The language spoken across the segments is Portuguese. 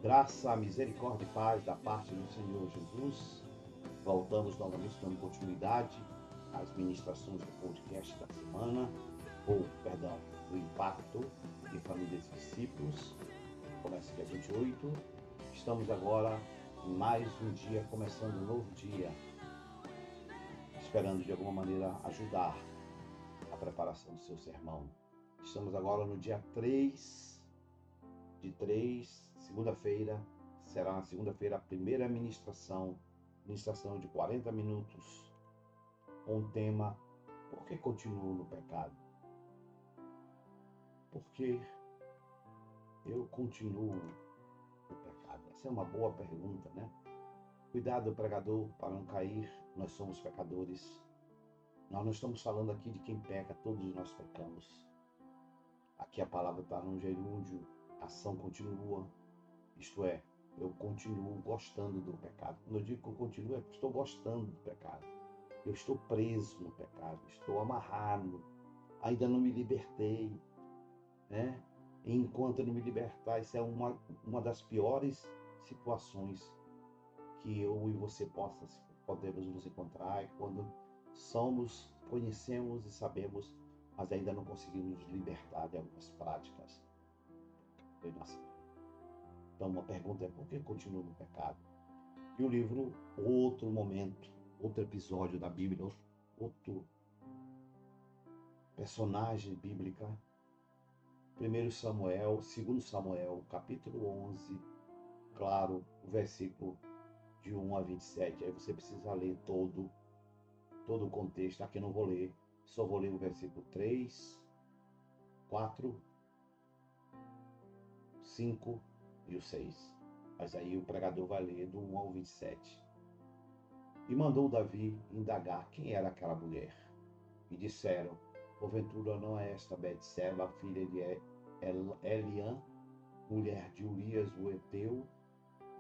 Graça, misericórdia e paz da parte do Senhor Jesus. Voltamos novamente dando continuidade às ministrações do podcast da semana, do Impacto em Famílias e Discípulos. Começa dia 28. Estamos agora em mais um dia, começando um novo dia, esperando de alguma maneira ajudar a preparação do seu sermão. Estamos agora no dia 3 de 3, segunda-feira. Será na segunda-feira a primeira ministração de 40 minutos, com o tema: por que continuo no pecado? Por que eu continuo no pecado? Essa é uma boa pergunta, né? Cuidado, pregador, para não cair. Nós somos pecadores. Nós não estamos falando aqui de quem peca, todos nós pecamos. Aqui a palavra está no gerúndio, a ação continua, isto é, eu continuo gostando do pecado. Quando eu digo que eu continuo, é porque estou gostando do pecado. Eu estou preso no pecado, estou amarrado, ainda não me libertei, né? E enquanto eu não me libertar, isso é uma das piores situações que eu e você podemos nos encontrar, é quando conhecemos e sabemos, mas ainda não conseguimos nos libertar de algumas práticas da nossa vida. Então, uma pergunta é: por que continuo no pecado? E o livro, outro momento, outro episódio da Bíblia, outro personagem bíblica, 1 Samuel, 2 Samuel, capítulo 11, claro, o versículo de 1 a 27. Aí você precisa ler todo o contexto. Aqui eu não vou ler, só vou ler o versículo 3, 4, 5 e o 6. Mas aí o pregador vai ler do 1 ao 27. E mandou Davi indagar quem era aquela mulher. E disseram: porventura não é esta Betseba, filha de Eliã, mulher de Urias o Heteu?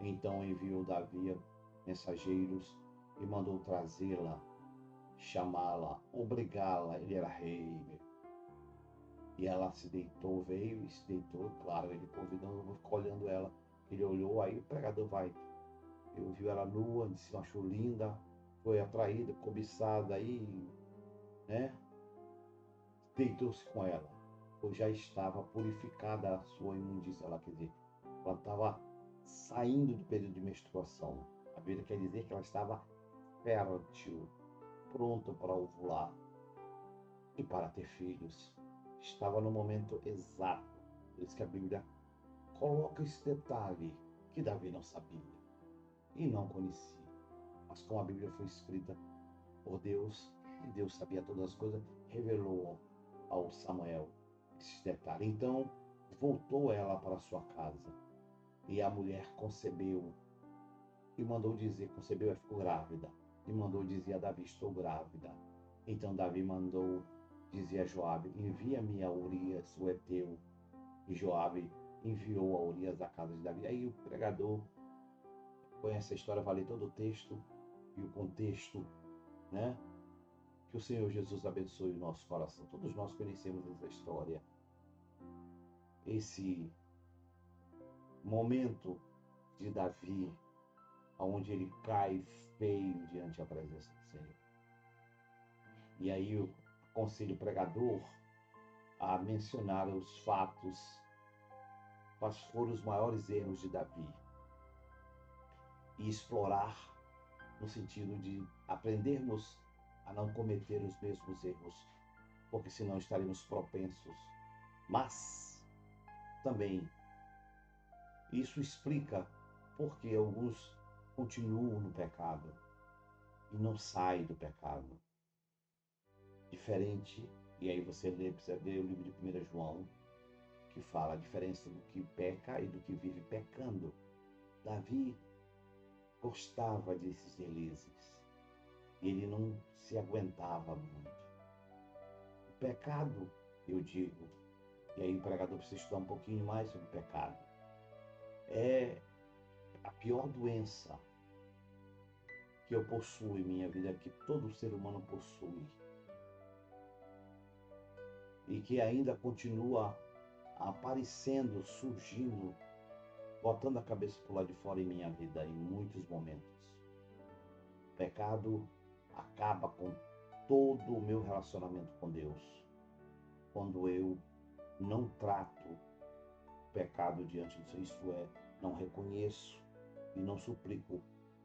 Então enviou Davi mensageiros e mandou trazê-la, chamá-la, obrigá-la. Ele era rei. E ela se deitou, veio e se deitou. Claro, ele convidando, olhando ela. Ele olhou, aí o pregador viu ela nua, se achou linda, foi atraída, cobiçada, aí, né? Deitou-se com ela, pois já estava purificada a sua imundícia. Ela quer dizer, ela estava saindo do período de menstruação. A Bíblia quer dizer que ela estava fértil, pronta para ovular e para ter filhos. Estava no momento exato. Por isso que a Bíblia coloca esse detalhe que Davi não sabia e não conhecia. Mas como a Bíblia foi escrita por Deus, e Deus sabia todas as coisas, revelou ao Samuel esse detalhe. Então voltou ela para sua casa e a mulher concebeu e mandou dizer, concebeu e ficou grávida, e mandou dizer a Davi: estou grávida. Então Davi mandou dizer a Joabe: envia-me a Urias o Heteu. E Joabe enviou a Urias à casa de Davi. Aí o pregador conhece a história, vai ler todo o texto e o contexto, né? Que o Senhor Jesus abençoe o nosso coração. Todos nós conhecemos essa história, esse momento de Davi, onde ele cai feio diante da presença do Senhor. E aí eu aconselho o pregador a mencionar os fatos, quais foram os maiores erros de Davi, e explorar no sentido de aprendermos a não cometer os mesmos erros, porque senão estaremos propensos. Mas também isso explica por que alguns continuam no pecado e não saem do pecado. Diferente, e aí você precisa ler o livro de 1 João, que fala a diferença do que peca e do que vive pecando. Davi gostava desses delícias e ele não se aguentava muito. O pecado, eu digo, e aí o pregador precisa estudar um pouquinho mais sobre o pecado, é a pior doença que eu possuo em minha vida, que todo ser humano possui, e que ainda continua aparecendo, surgindo botando a cabeça para o lado de fora em minha vida em muitos momentos. O pecado acaba com todo o meu relacionamento com Deus. Quando eu não trato o pecado diante do Senhor, isto é, não reconheço e não suplico o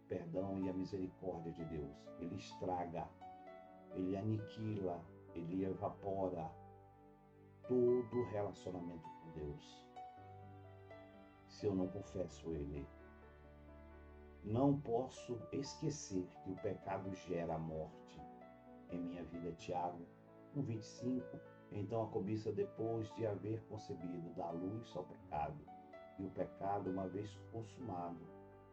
perdão e a misericórdia de Deus. Ele estraga, ele aniquila, ele evapora todo o relacionamento com Deus. Se eu não confesso Ele, não posso esquecer que o pecado gera morte em minha vida. Tiago 1,25. Então a cobiça, depois de haver concebido, dá luz ao pecado. E o pecado, uma vez consumado,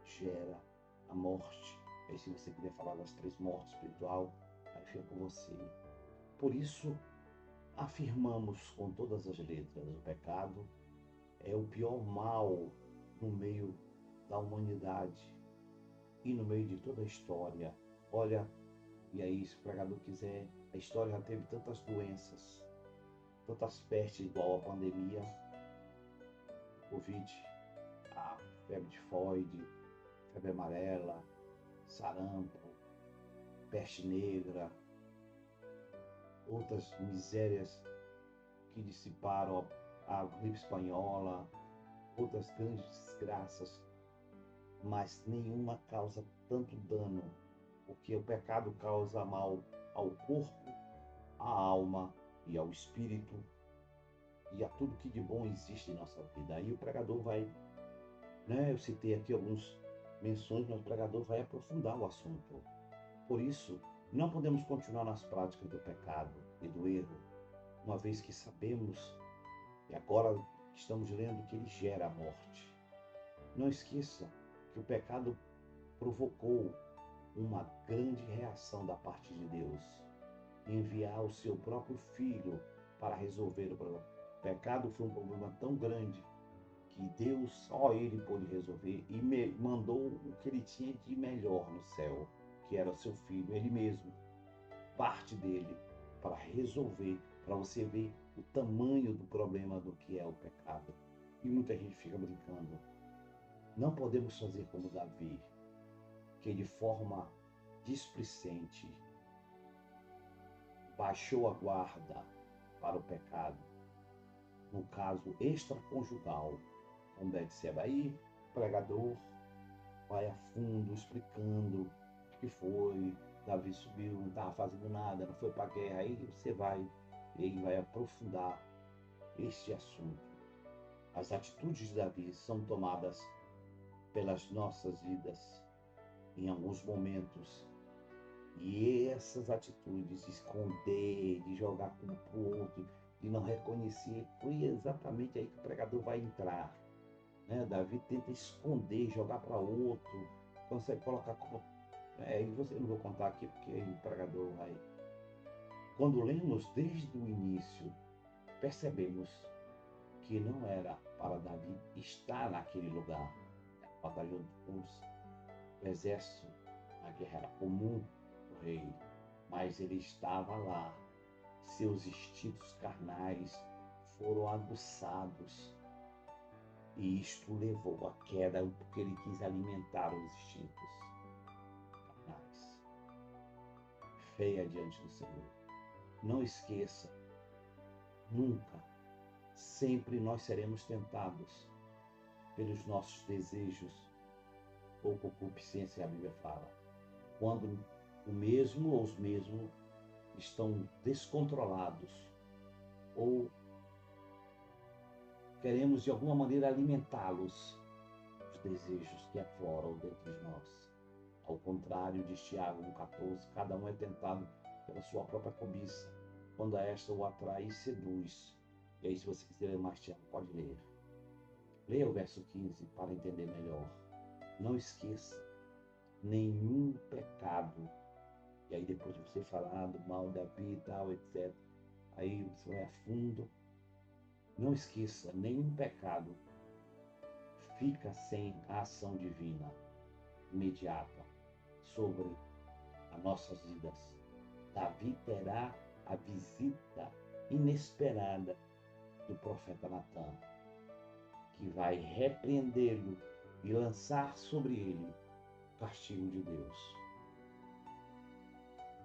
gera a morte. Aí, se você quiser falar das 3 mortes espiritual, aí fica com você. Por isso, afirmamos com todas as letras: o pecado é o pior mal no meio da humanidade e no meio de toda a história. Olha, e aí, se o pregador quiser, a história já teve tantas doenças, tantas pestes, igual a pandemia, Covid, a febre tifoide, febre amarela, sarampo, peste negra, outras misérias que dissiparam a gripe espanhola, outras grandes desgraças, mas nenhuma causa tanto dano, porque o pecado causa mal ao corpo, à alma e ao espírito e a tudo que de bom existe em nossa vida. Aí o pregador vai, eu citei aqui algumas menções, mas o pregador vai aprofundar o assunto. Por isso, não podemos continuar nas práticas do pecado e do erro, uma vez que sabemos, e agora estamos lendo, que ele gera a morte. Não esqueça que o pecado provocou uma grande reação da parte de Deus, enviar o seu próprio filho para resolver o problema. O pecado foi um problema tão grande que Deus, só ele pôde resolver, e mandou o que ele tinha de melhor no céu, que era o seu filho, ele mesmo, parte dele, para resolver, para você ver o tamanho do problema do que é o pecado. E muita gente fica brincando. Não podemos fazer como Davi, que de forma displicente baixou a guarda para o pecado, no caso extraconjugal com Betseba. Aí o pregador vai a fundo explicando o que foi. Davi subiu, não estava fazendo nada, não foi para a guerra. Aí você vai, e ele vai aprofundar este assunto. As atitudes de Davi são tomadas pelas nossas vidas em alguns momentos. E essas atitudes de esconder, de jogar culpa para o outro, de não reconhecer, foi exatamente aí que o pregador vai entrar. Davi tenta esconder, jogar para outro, consegue colocar culpa. E você, eu não vou contar aqui porque o pregador vai. Quando lemos desde o início, percebemos que não era para Davi estar naquele lugar. Batalhou com o exército, a guerra era comum do rei, mas ele estava lá. Seus instintos carnais foram aguçados e isto levou à queda, porque ele quis alimentar os instintos carnais. Feia diante do Senhor. Não esqueça, nunca, sempre nós seremos tentados pelos nossos desejos ou concupiscência, a Bíblia fala. Quando o mesmo ou os mesmos estão descontrolados ou queremos de alguma maneira alimentá-los, os desejos que afloram dentro de nós. Ao contrário, diz Tiago 1,14, cada um é tentado pela sua própria cobiça, quando a esta o atrai e seduz. E aí, se você quiser ler mais, Tiago, pode ler. Leia o verso 15 para entender melhor. Não esqueça, nenhum pecado. E aí, depois de você falar do mal da vida e tal, etc., aí você vai a fundo. Não esqueça, nenhum pecado fica sem a ação divina imediata sobre as nossas vidas. Davi terá a visita inesperada do profeta Natan, que que vai repreendê-lo e lançar sobre ele o castigo de Deus.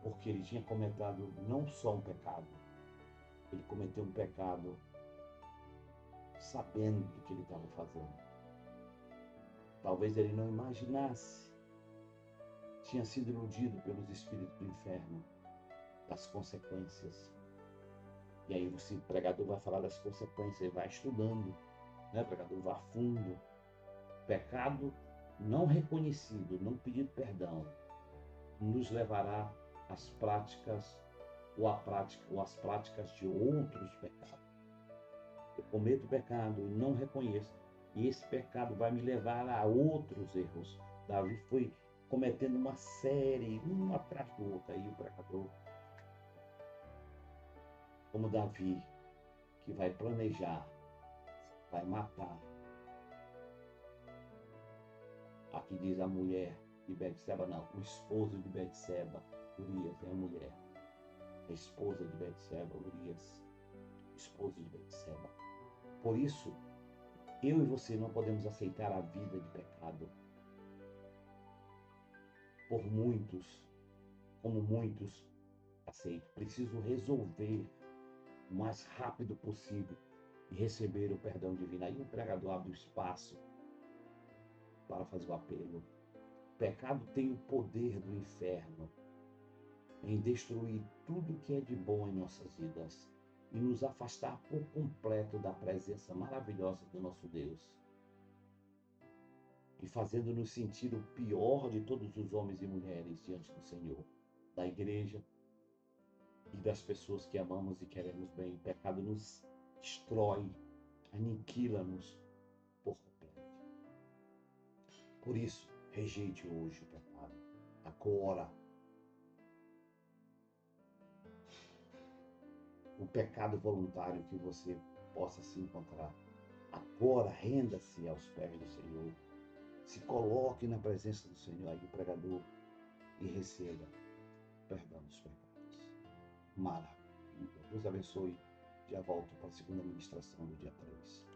Porque ele tinha cometido não só um pecado, ele cometeu um pecado sabendo do que ele estava fazendo. Talvez ele não imaginasse, tinha sido iludido pelos espíritos do inferno, das consequências. E aí o pregador vai falar das consequências, ele vai estudando, né? O pregador vai a fundo. Pecado não reconhecido, não pedido perdão, nos levará às práticas ou às práticas de outros pecados. Eu cometo pecado e não reconheço, e esse pecado vai me levar a outros erros. Davi foi cometendo uma série, uma atrás do outro, aí o pecador, como Davi, que vai planejar, vai matar. Aqui diz a mulher de Betseba, não, o esposo de Betseba, Urias, é a mulher. A esposa de Betseba, Urias, esposo de Betseba. Por isso, eu e você não podemos aceitar a vida de pecado. Por muitos, como muitos aceitam. Preciso resolver o mais rápido possível e receber o perdão divino. Aí o pregador abre o espaço para fazer o apelo. O pecado tem o poder do inferno em destruir tudo que é de bom em nossas vidas e nos afastar por completo da presença maravilhosa do nosso Deus. E fazendo-nos sentir o pior de todos os homens e mulheres diante do Senhor, da igreja e das pessoas que amamos e queremos bem. O pecado nos destrói, aniquila-nos por completo. Por isso, rejeite hoje o pecado. Agora. O pecado voluntário que você possa se encontrar. Agora, renda-se aos pés do Senhor. Se coloque na presença do Senhor, aí o pregador, e receba perdão dos pecados. Maravilha. Deus abençoe. Já volto para a segunda ministração do dia 3.